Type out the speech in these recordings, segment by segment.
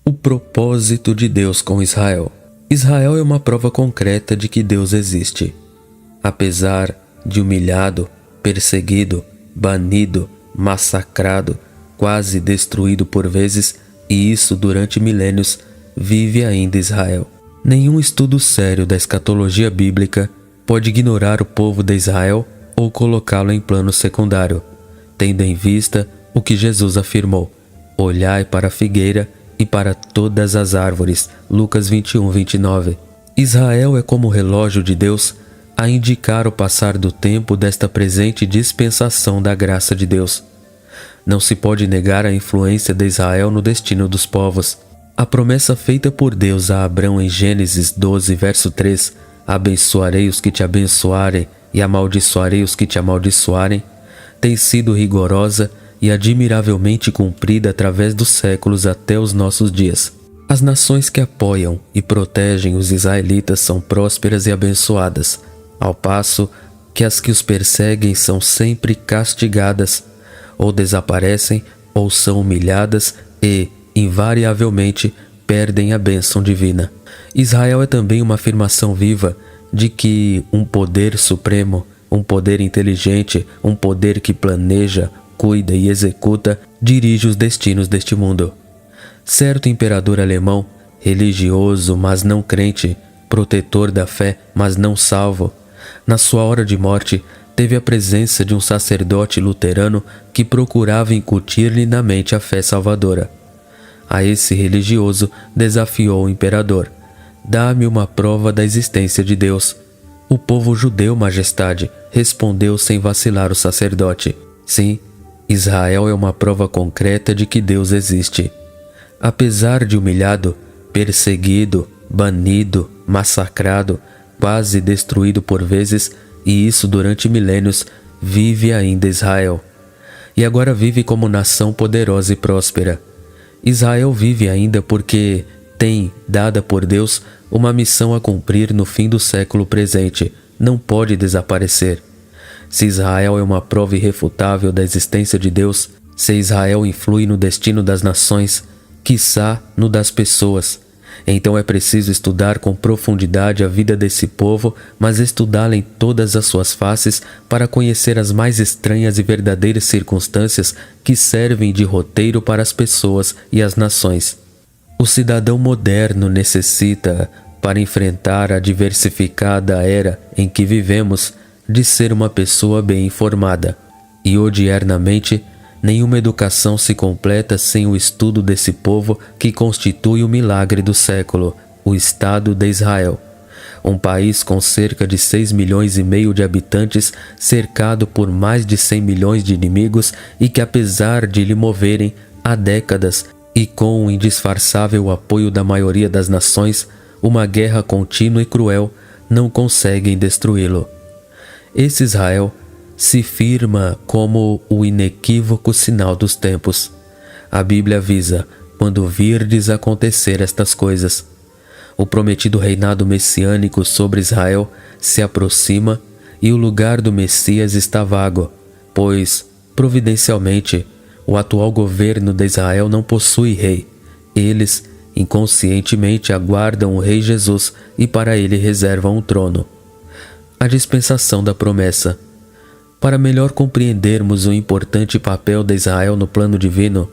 O propósito de Deus com Israel. Israel é uma prova concreta de que Deus existe. Apesar de humilhado, perseguido, banido, massacrado, quase destruído por vezes, e isso durante milênios, vive ainda Israel. Nenhum estudo sério da escatologia bíblica pode ignorar o povo de Israel ou colocá-lo em plano secundário, tendo em vista o que Jesus afirmou: olhai para a figueira e para todas as árvores. Lucas 21:29. Israel é como o relógio de Deus a indicar o passar do tempo desta presente dispensação da graça de Deus. Não se pode negar a influência de Israel no destino dos povos. A promessa feita por Deus a Abrão em Gênesis 12, verso 3, abençoarei os que te abençoarem e amaldiçoarei os que te amaldiçoarem, tem sido rigorosa e admiravelmente cumprida através dos séculos até os nossos dias. As nações que apoiam e protegem os israelitas são prósperas e abençoadas, ao passo que as que os perseguem são sempre castigadas, ou desaparecem, ou são humilhadas e, invariavelmente, perdem a bênção divina. Israel é também uma afirmação viva de que um poder supremo, um poder inteligente, um poder que planeja, cuida e executa, dirige os destinos deste mundo. Certo imperador alemão, religioso mas não crente, protetor da fé mas não salvo, na sua hora de morte teve a presença de um sacerdote luterano que procurava incutir-lhe na mente a fé salvadora. A esse religioso desafiou o imperador: dá-me uma prova da existência de Deus. O povo judeu, majestade, respondeu sem vacilar o sacerdote: sim, Israel é uma prova concreta de que Deus existe. Apesar de humilhado, perseguido, banido, massacrado, quase destruído por vezes, e isso durante milênios, vive ainda Israel. E agora vive como nação poderosa e próspera. Israel vive ainda porque tem, dada por Deus, uma missão a cumprir no fim do século presente. Não pode desaparecer. Se Israel é uma prova irrefutável da existência de Deus, se Israel influi no destino das nações, quiçá no das pessoas, então é preciso estudar com profundidade a vida desse povo, mas estudá-la em todas as suas faces para conhecer as mais estranhas e verdadeiras circunstâncias que servem de roteiro para as pessoas e as nações. O cidadão moderno necessita, para enfrentar a diversificada era em que vivemos, de ser uma pessoa bem informada. E odiernamente, nenhuma educação se completa sem o estudo desse povo que constitui o milagre do século, o Estado de Israel. Um país com cerca de 6,5 milhões de habitantes, cercado por mais de 100 milhões de inimigos e que, apesar de lhe moverem há décadas e com o indisfarçável apoio da maioria das nações, uma guerra contínua e cruel, não conseguem destruí-lo. Esse Israel se firma como o inequívoco sinal dos tempos. A Bíblia avisa: quando virdes acontecer estas coisas. O prometido reinado messiânico sobre Israel se aproxima e o lugar do Messias está vago, pois, providencialmente, o atual governo de Israel não possui rei. Eles, inconscientemente, aguardam o rei Jesus e para ele reservam um trono. A dispensação da promessa. Para melhor compreendermos o importante papel de Israel no plano divino,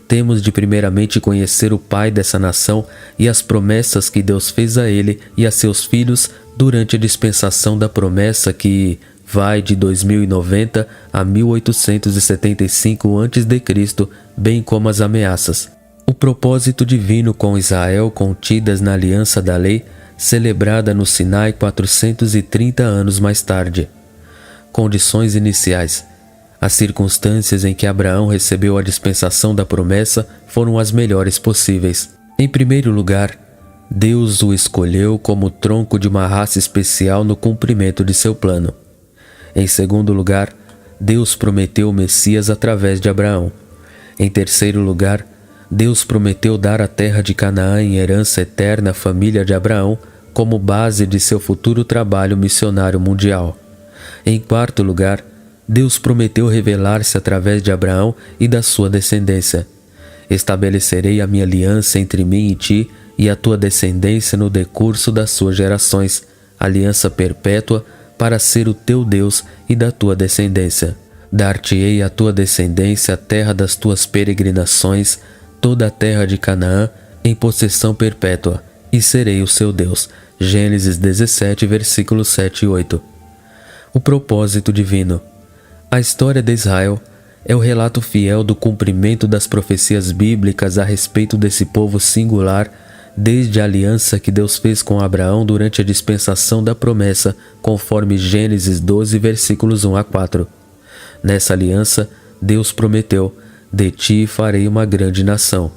temos de primeiramente conhecer o pai dessa nação e as promessas que Deus fez a ele e a seus filhos durante a dispensação da promessa que vai de 2090 a 1875 a.C., bem como as ameaças. O propósito divino com Israel contidas na aliança da lei, celebrada no Sinai 430 anos mais tarde. Condições iniciais. As circunstâncias em que Abraão recebeu a dispensação da promessa foram as melhores possíveis. Em primeiro lugar, Deus o escolheu como tronco de uma raça especial no cumprimento de seu plano. Em segundo lugar, Deus prometeu o Messias através de Abraão. Em terceiro lugar, Deus prometeu dar a terra de Canaã em herança eterna à família de Abraão como base de seu futuro trabalho missionário mundial. Em quarto lugar, Deus prometeu revelar-se através de Abraão e da sua descendência. Estabelecerei a minha aliança entre mim e ti e a tua descendência no decurso das suas gerações, aliança perpétua para ser o teu Deus e da tua descendência. Dar-te-ei a tua descendência a terra das tuas peregrinações, toda a terra de Canaã, em possessão perpétua, e serei o seu Deus. Gênesis 17, versículos 7 e 8. O propósito divino. A história de Israel é o relato fiel do cumprimento das profecias bíblicas a respeito desse povo singular, desde a aliança que Deus fez com Abraão durante a dispensação da promessa, conforme Gênesis 12, versículos 1 a 4. Nessa aliança, Deus prometeu: de ti farei uma grande nação.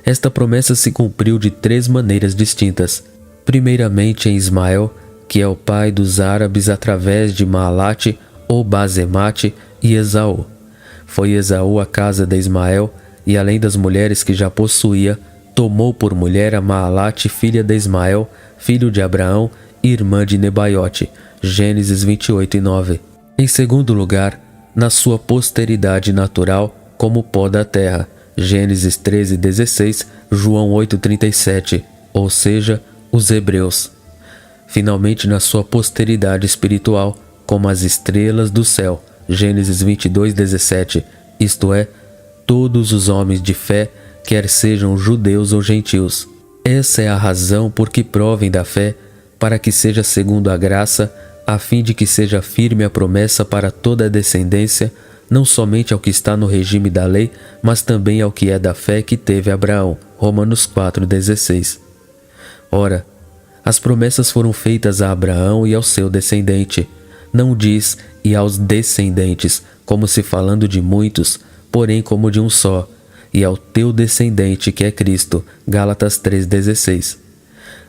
Esta promessa se cumpriu de 3 maneiras distintas. Primeiramente em Ismael, que é o pai dos árabes através de Maalate ou Basemate e Esaú. Foi Esaú a casa de Ismael, e além das mulheres que já possuía, tomou por mulher a Maalate, filha de Ismael, filho de Abraão, irmã de Nebaiote. Gênesis 28 e 9. Em segundo lugar, na sua posteridade natural, como pó da terra. Gênesis 13, 16, João 8, 37, ou seja, os hebreus. Finalmente, na sua posteridade espiritual, como as estrelas do céu. Gênesis 22, 17, isto é, todos os homens de fé, quer sejam judeus ou gentios. Essa é a razão por que provem da fé, para que seja segundo a graça, a fim de que seja firme a promessa para toda a descendência, não somente ao que está no regime da lei, mas também ao que é da fé que teve Abraão. Romanos 4,16. Ora, as promessas foram feitas a Abraão e ao seu descendente. Não diz e aos descendentes, como se falando de muitos, porém como de um só, e ao teu descendente que é Cristo. Gálatas 3,16.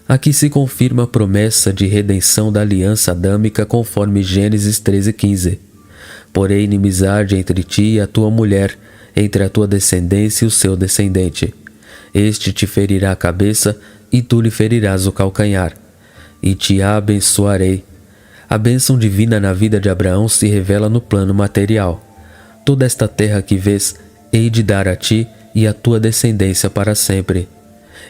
Aqui se confirma a promessa de redenção da aliança adâmica conforme Gênesis 13,15. Porém inimizade entre ti e a tua mulher, entre a tua descendência e o seu descendente. Este te ferirá a cabeça, e tu lhe ferirás o calcanhar. E te abençoarei. A bênção divina na vida de Abraão se revela no plano material. Toda esta terra que vês, hei de dar a ti e a tua descendência para sempre.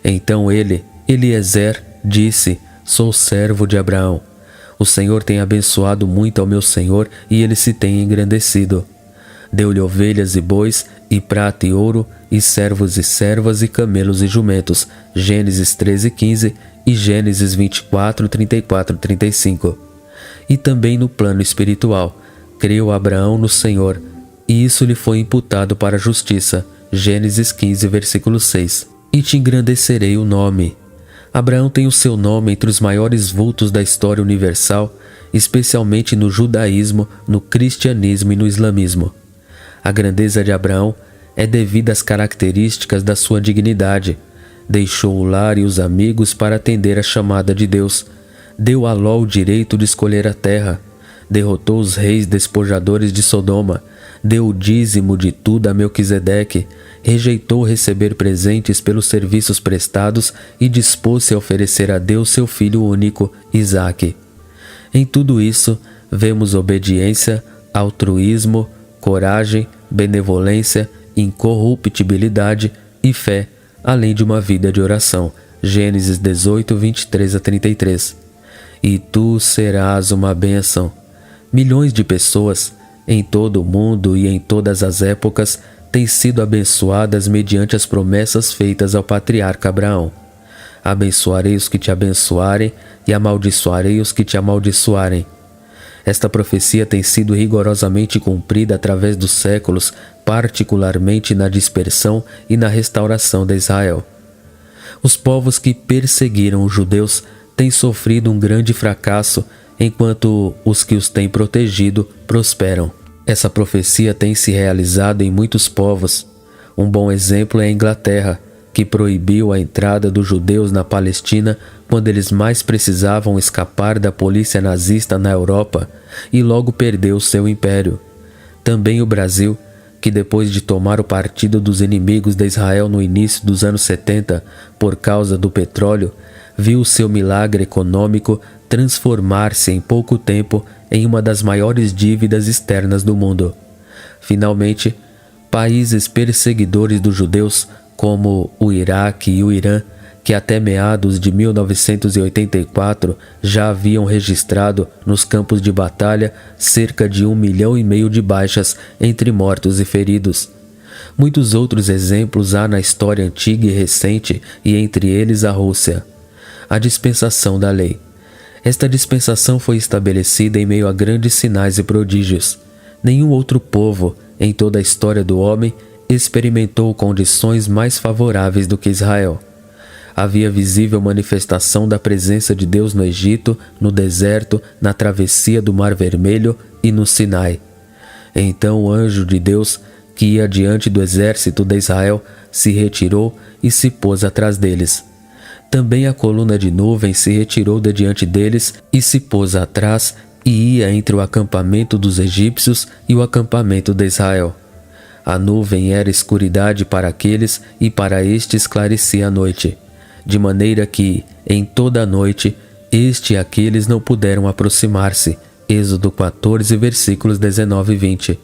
Então ele, Eliezer, disse: sou servo de Abraão. O Senhor tem abençoado muito ao meu Senhor, e ele se tem engrandecido. Deu-lhe ovelhas e bois, e prata e ouro, e servos e servas, e camelos e jumentos. Gênesis 13,15 e Gênesis 24, 34, 35. E também no plano espiritual, creu Abraão no Senhor, e isso lhe foi imputado para a justiça. Gênesis 15, versículo 6. E te engrandecerei o nome. Abraão tem o seu nome entre os maiores vultos da história universal, especialmente no judaísmo, no cristianismo e no islamismo. A grandeza de Abraão é devida às características da sua dignidade. Deixou o lar e os amigos para atender a chamada de Deus. Deu a Ló o direito de escolher a terra. Derrotou os reis despojadores de Sodoma. Deu o dízimo de tudo a Melquisedeque. Rejeitou receber presentes pelos serviços prestados e dispôs-se a oferecer a Deus seu filho único, Isaque. Em tudo isso, vemos obediência, altruísmo, coragem, benevolência, incorruptibilidade e fé, além de uma vida de oração. Gênesis 18, 23 a 33. E tu serás uma bênção. Milhões de pessoas, em todo o mundo e em todas as épocas, têm sido abençoadas mediante as promessas feitas ao patriarca Abraão. Abençoarei os que te abençoarem e amaldiçoarei os que te amaldiçoarem. Esta profecia tem sido rigorosamente cumprida através dos séculos, particularmente na dispersão e na restauração de Israel. Os povos que perseguiram os judeus têm sofrido um grande fracasso, enquanto os que os têm protegido prosperam. Essa profecia tem se realizado em muitos povos. Um bom exemplo é a Inglaterra, que proibiu a entrada dos judeus na Palestina quando eles mais precisavam escapar da polícia nazista na Europa, e logo perdeu seu império. Também o Brasil, que depois de tomar o partido dos inimigos de Israel no início dos anos 70 por causa do petróleo, viu seu milagre econômico transformar-se em pouco tempo em uma das maiores dívidas externas do mundo. Finalmente, Países perseguidores dos judeus, como o Iraque e o Irã, que até meados de 1984 já haviam registrado nos campos de batalha cerca de 1,5 milhão de baixas entre mortos e feridos. Muitos outros exemplos há na história antiga e recente, e entre eles a Rússia. A dispensação da lei. Esta dispensação foi estabelecida em meio a grandes sinais e prodígios. Nenhum outro povo, em toda a história do homem, experimentou condições mais favoráveis do que Israel. Havia visível manifestação da presença de Deus no Egito, no deserto, na travessia do Mar Vermelho e no Sinai. Então o anjo de Deus, que ia diante do exército de Israel, se retirou e se pôs atrás deles. Também a coluna de nuvem se retirou de diante deles e se pôs atrás e ia entre o acampamento dos egípcios e o acampamento de Israel. A nuvem era escuridade para aqueles e para estes esclarecia a noite, de maneira que, em toda a noite, este e aqueles não puderam aproximar-se. Êxodo 14, versículos 19 e 20.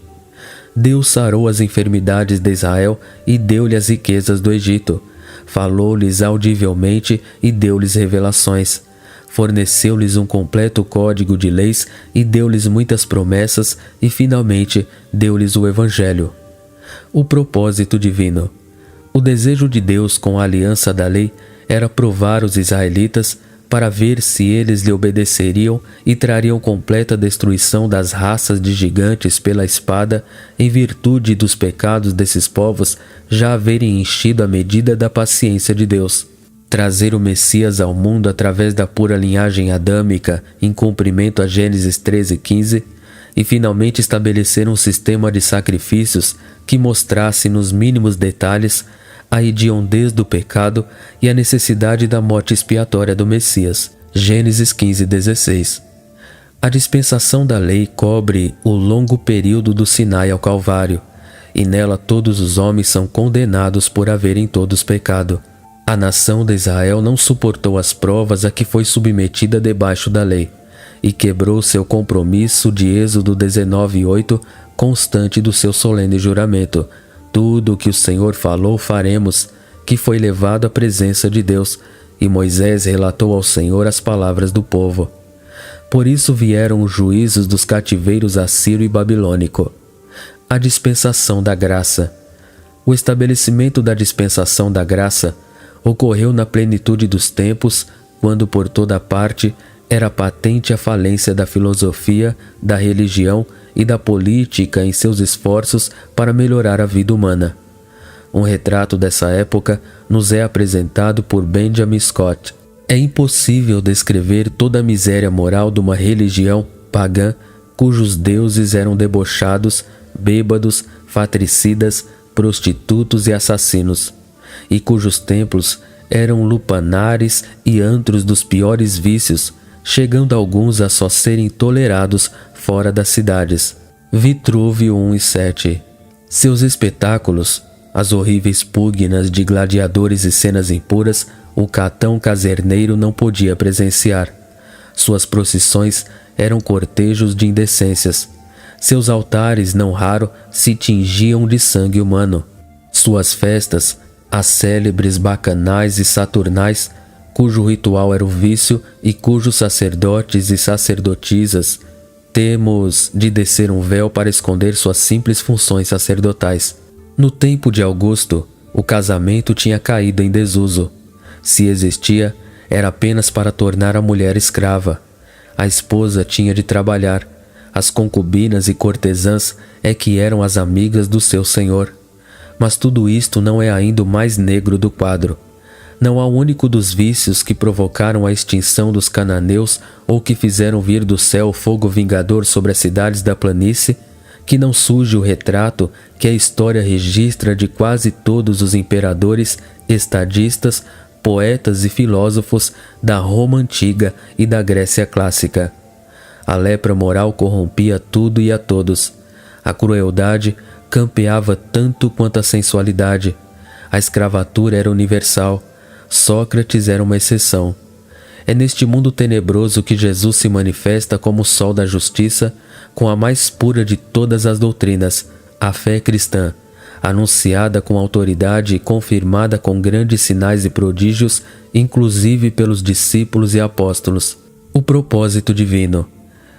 Deus sarou as enfermidades de Israel e deu-lhe as riquezas do Egito. Falou-lhes audivelmente e deu-lhes revelações. Forneceu-lhes um completo código de leis e deu-lhes muitas promessas e, finalmente, deu-lhes o Evangelho. O propósito divino. O desejo de Deus com a aliança da lei era provar os israelitas para ver se eles lhe obedeceriam e trariam completa destruição das raças de gigantes pela espada, em virtude dos pecados desses povos já haverem enchido a medida da paciência de Deus. Trazer o Messias ao mundo através da pura linhagem adâmica, em cumprimento a Gênesis 13:15, e finalmente estabelecer um sistema de sacrifícios que mostrasse nos mínimos detalhes a hediondez do pecado e a necessidade da morte expiatória do Messias. Gênesis 15:16. A dispensação da lei cobre o longo período do Sinai ao Calvário, e nela todos os homens são condenados por haverem todos pecado. A nação de Israel não suportou as provas a que foi submetida debaixo da lei, e quebrou seu compromisso de Êxodo 19:8, constante do seu solene juramento: tudo o que o Senhor falou faremos, que foi levado à presença de Deus, e Moisés relatou ao Senhor as palavras do povo. Por isso vieram os juízos dos cativeiros assírio e babilônico. A dispensação da graça. O estabelecimento da dispensação da graça ocorreu na plenitude dos tempos, quando por toda parte era patente a falência da filosofia, da religião e da política em seus esforços para melhorar a vida humana. Um retrato dessa época nos é apresentado por Benjamin Scott. É impossível descrever toda a miséria moral de uma religião pagã cujos deuses eram debochados, bêbados, fatricidas, prostitutos e assassinos, e cujos templos eram lupanares e antros dos piores vícios, chegando alguns a só serem tolerados fora das cidades. Vitrúvio 1:7. Seus espetáculos, as horríveis pugnas de gladiadores e cenas impuras, o Catão Caserneiro não podia presenciar. Suas procissões eram cortejos de indecências. Seus altares, não raro, se tingiam de sangue humano. Suas festas, as célebres bacanais e saturnais, cujo ritual era o vício e cujos sacerdotes e sacerdotisas temos de descer um véu para esconder suas simples funções sacerdotais. No tempo de Augusto, o casamento tinha caído em desuso. Se existia, era apenas para tornar a mulher escrava. A esposa tinha de trabalhar. As concubinas e cortesãs é que eram as amigas do seu senhor. Mas tudo isto não é ainda o mais negro do quadro. Não há único dos vícios que provocaram a extinção dos cananeus ou que fizeram vir do céu o fogo vingador sobre as cidades da planície, que não surge o retrato que a história registra de quase todos os imperadores, estadistas, poetas e filósofos da Roma antiga e da Grécia clássica. A lepra moral corrompia tudo e a todos. A crueldade campeava tanto quanto a sensualidade. A escravatura era universal. Sócrates era uma exceção. É neste mundo tenebroso que Jesus se manifesta como o sol da justiça, com a mais pura de todas as doutrinas, a fé cristã, anunciada com autoridade e confirmada com grandes sinais e prodígios, inclusive pelos discípulos e apóstolos. O propósito divino.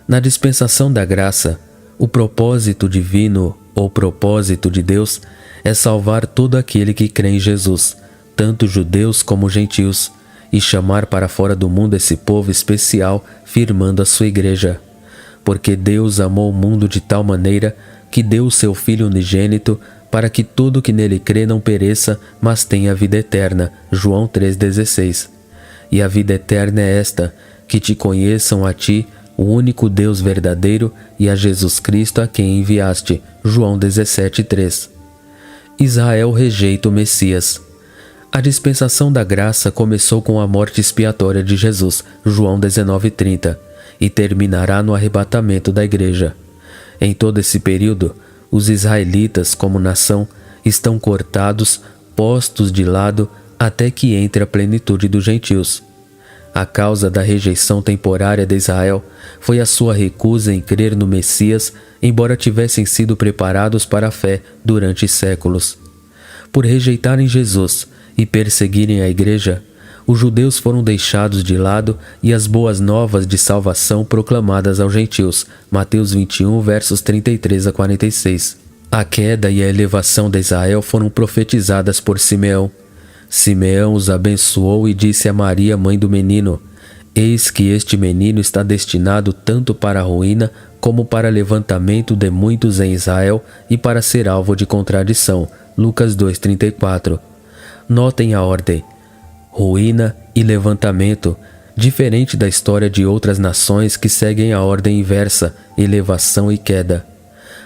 Na dispensação da graça, o propósito divino ou propósito de Deus é salvar todo aquele que crê em Jesus, tanto judeus como gentios, e chamar para fora do mundo esse povo especial, firmando a sua igreja. Porque Deus amou o mundo de tal maneira que deu o seu Filho unigênito para que todo que nele crê não pereça, mas tenha a vida eterna. João 3,16. E a vida eterna é esta, que te conheçam a ti, o único Deus verdadeiro, e a Jesus Cristo a quem enviaste. João 17,3. Israel rejeita o Messias. A dispensação da graça começou com a morte expiatória de Jesus, João 19,30, e terminará no arrebatamento da igreja. Em todo esse período, os israelitas, como nação, estão cortados, postos de lado, até que entre a plenitude dos gentios. A causa da rejeição temporária de Israel foi a sua recusa em crer no Messias, embora tivessem sido preparados para a fé durante séculos. Por rejeitarem Jesus e perseguirem a igreja, os judeus foram deixados de lado e as boas novas de salvação proclamadas aos gentios. Mateus 21, versos 33 a 46. A queda e a elevação de Israel foram profetizadas por Simeão. Simeão os abençoou e disse a Maria, mãe do menino: Eis que este menino está destinado tanto para a ruína como para levantamento de muitos em Israel e para ser alvo de contradição. Lucas 2,34. Notem a ordem: ruína e levantamento, diferente da história de outras nações que seguem a ordem inversa, elevação e queda.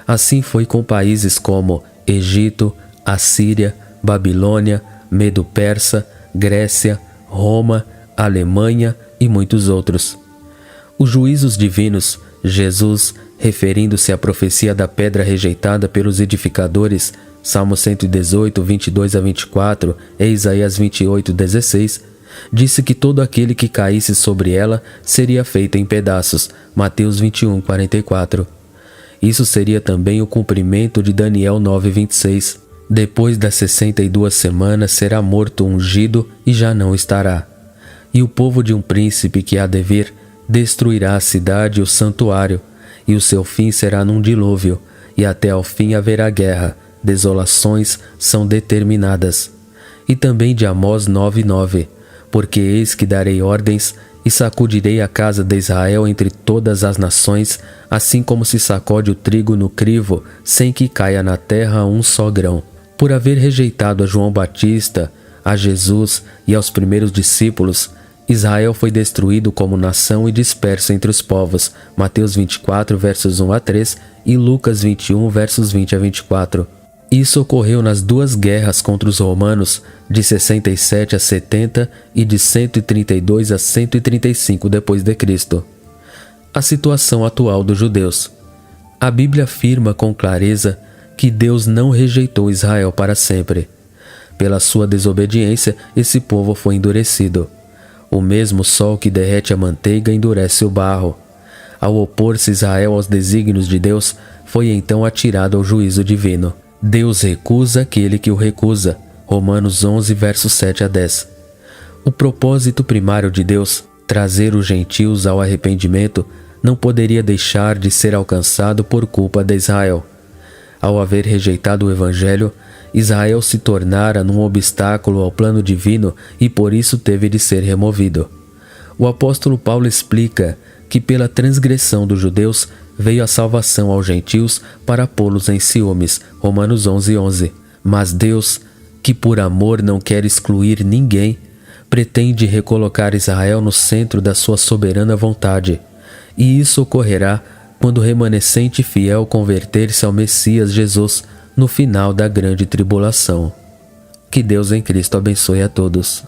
Assim foi com países como Egito, Assíria, Babilônia, Medo-Persa, Grécia, Roma, Alemanha e muitos outros. Os juízos divinos, Jesus, referindo-se à profecia da pedra rejeitada pelos edificadores, Salmo 118, 22 a 24 e Isaías 28, 16, disse que todo aquele que caísse sobre ela seria feito em pedaços. Mateus 21, 44. Isso seria também o cumprimento de Daniel 9, 26. Depois das 62 semanas será morto o ungido e já não estará. E o povo de um príncipe que há de vir destruirá a cidade e o santuário, e o seu fim será num dilúvio, e até ao fim haverá guerra. Desolações são determinadas. E também de Amós 9:9, porque eis que darei ordens e sacudirei a casa de Israel entre todas as nações, assim como se sacode o trigo no crivo, sem que caia na terra um só grão. Por haver rejeitado a João Batista, a Jesus e aos primeiros discípulos, Israel foi destruído como nação e disperso entre os povos. Mateus 24, versos 1 a 3 e Lucas 21, versos 20 a 24. Isso ocorreu nas duas guerras contra os romanos, de 67 a 70 e de 132 a 135 d.C. A situação atual dos judeus. A Bíblia afirma com clareza que Deus não rejeitou Israel para sempre. Pela sua desobediência, esse povo foi endurecido. O mesmo sol que derrete a manteiga endurece o barro. Ao opor-se Israel aos desígnios de Deus, foi então atirado ao juízo divino. Deus recusa aquele que o recusa. Romanos 11, versos 7 a 10. O propósito primário de Deus, trazer os gentios ao arrependimento, não poderia deixar de ser alcançado por culpa de Israel. Ao haver rejeitado o Evangelho, Israel se tornara num obstáculo ao plano divino e por isso teve de ser removido. O apóstolo Paulo explica que pela transgressão dos judeus veio a salvação aos gentios para pô-los em ciúmes. Romanos 11:11. Mas Deus, que por amor não quer excluir ninguém, pretende recolocar Israel no centro da sua soberana vontade. E isso ocorrerá quando o remanescente fiel converter-se ao Messias Jesus no final da grande tribulação. Que Deus em Cristo abençoe a todos.